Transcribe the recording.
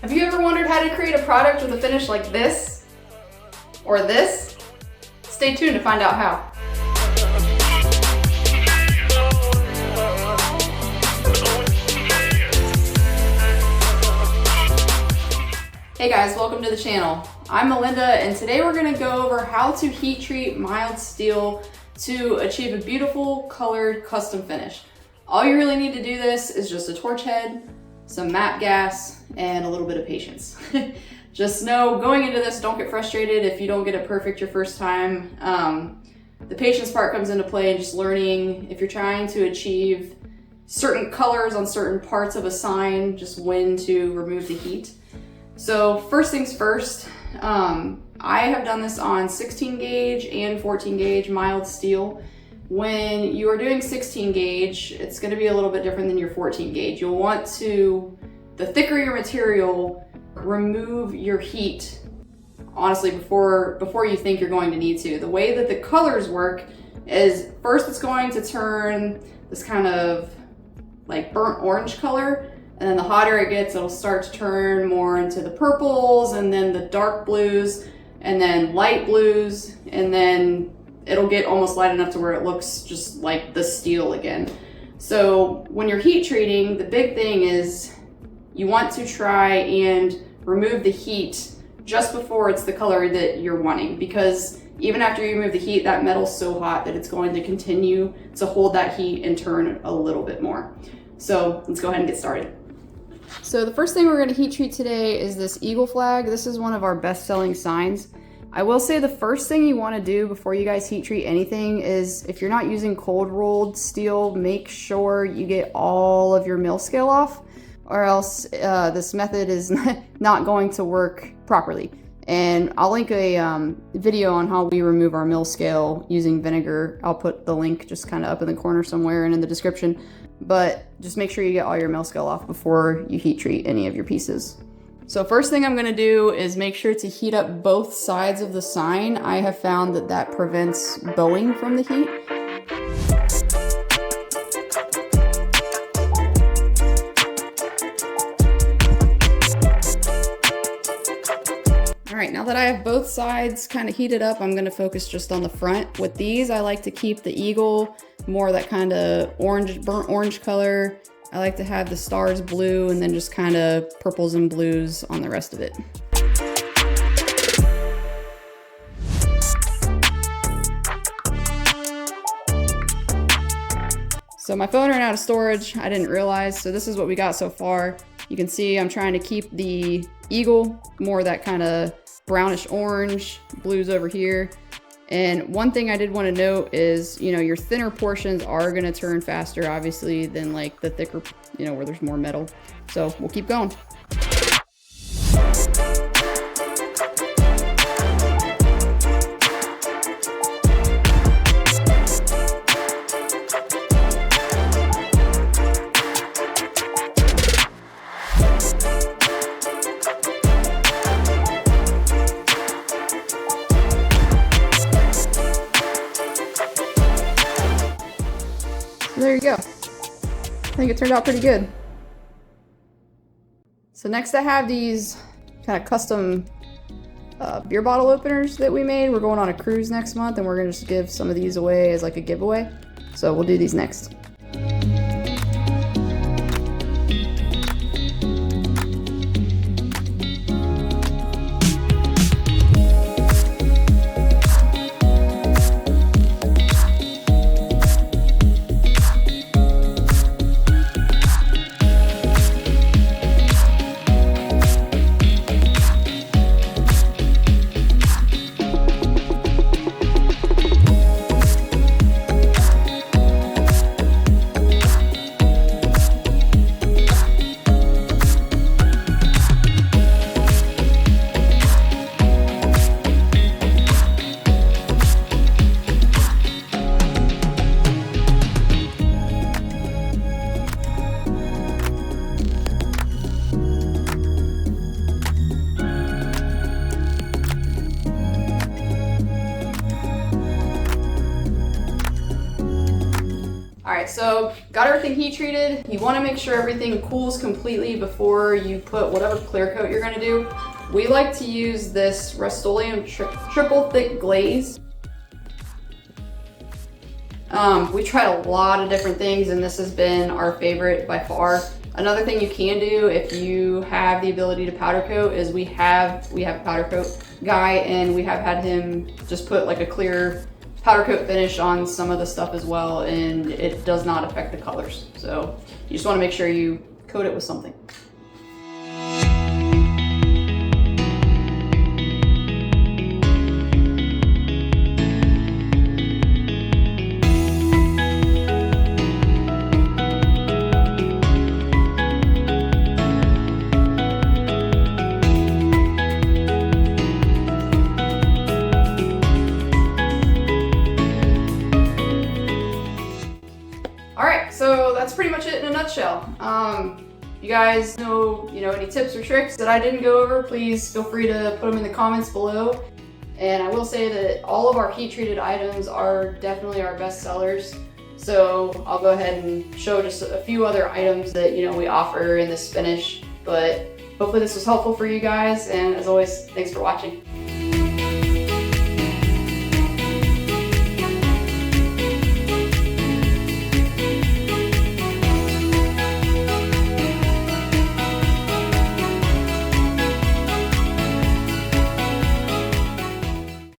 Have you ever wondered how to create a product with a finish like this? Or this? Stay tuned to find out how. Hey guys, welcome to the channel. I'm Melinda, and today we're going to go over how to heat treat mild steel to achieve a beautiful colored custom finish. All you really need to do this is just a torch head, some MAPP gas, and a little bit of patience. Just know going into this, don't get frustrated if you don't get it perfect your first time. The patience part comes into play and just learning if you're trying to achieve certain colors on certain parts of a sign, just when to remove the heat. So first things first, I have done this on 16 gauge and 14 gauge mild steel. When you are doing 16 gauge, it's going to be a little bit different than your 14 gauge. You'll want to, the thicker your material, remove your heat, honestly, before you think you're going to need to. The way that the colors work is first it's going to turn this kind of like burnt orange color, and then the hotter it gets, it'll start to turn more into the purples, and then the dark blues, and then light blues, and then it'll get almost light enough to where it looks just like the steel again. So when you're heat treating, the big thing is you want to try and remove the heat just before it's the color that you're wanting, because even after you remove the heat, that metal's so hot that it's going to continue to hold that heat and turn a little bit more. So let's go ahead and get started. So the first thing we're going to heat treat today is this eagle flag. This is one of our best-selling signs. I will say the first thing you want to do before you guys heat treat anything is, if you're not using cold rolled steel, make sure you get all of your mill scale off, or else this method is not going to work properly. And I'll link a video on how we remove our mill scale using vinegar. I'll put the link just kind of up in the corner somewhere and in the description. But just make sure you get all your mill scale off before you heat treat any of your pieces. So first thing I'm going to do is make sure to heat up both sides of the sign. I have found that that prevents bowing from the heat. All right, now that I have both sides kind of heated up, I'm going to focus just on the front. With these, I like to keep the eagle more that kind of orange, burnt orange color. I like to have the stars blue and then just kind of purples and blues on the rest of it. So my phone ran out of storage, I didn't realize, so this is what we got so far. You can see I'm trying to keep the eagle more that kind of brownish orange, blues over here. And one thing I did want to note is, you know, your thinner portions are going to turn faster, obviously, than like the thicker, you know, where there's more metal. So we'll keep going. There you go. I think it turned out pretty good. So next I have these kind of custom beer bottle openers that we made. We're going on a cruise next month and we're gonna just give some of these away as like a giveaway. So we'll do these next. Alright, so got everything heat treated. You want to make sure everything cools completely before you put whatever clear coat you're going to do. We like to use this Rust-Oleum triple thick glaze. We tried a lot of different things and this has been our favorite by far. Another thing you can do if you have the ability to powder coat is we have a powder coat guy and we have had him just put like a clear powder coat finish on some of the stuff as well, and it does not affect the colors. So you just want to make sure you coat it with something. Alright, so that's pretty much it in a nutshell. You guys know, any tips or tricks that I didn't go over, please feel free to put them in the comments below. And I will say that all of our heat treated items are definitely our best sellers. So I'll go ahead and show just a few other items that we offer in this finish. But hopefully this was helpful for you guys, and as always, thanks for watching.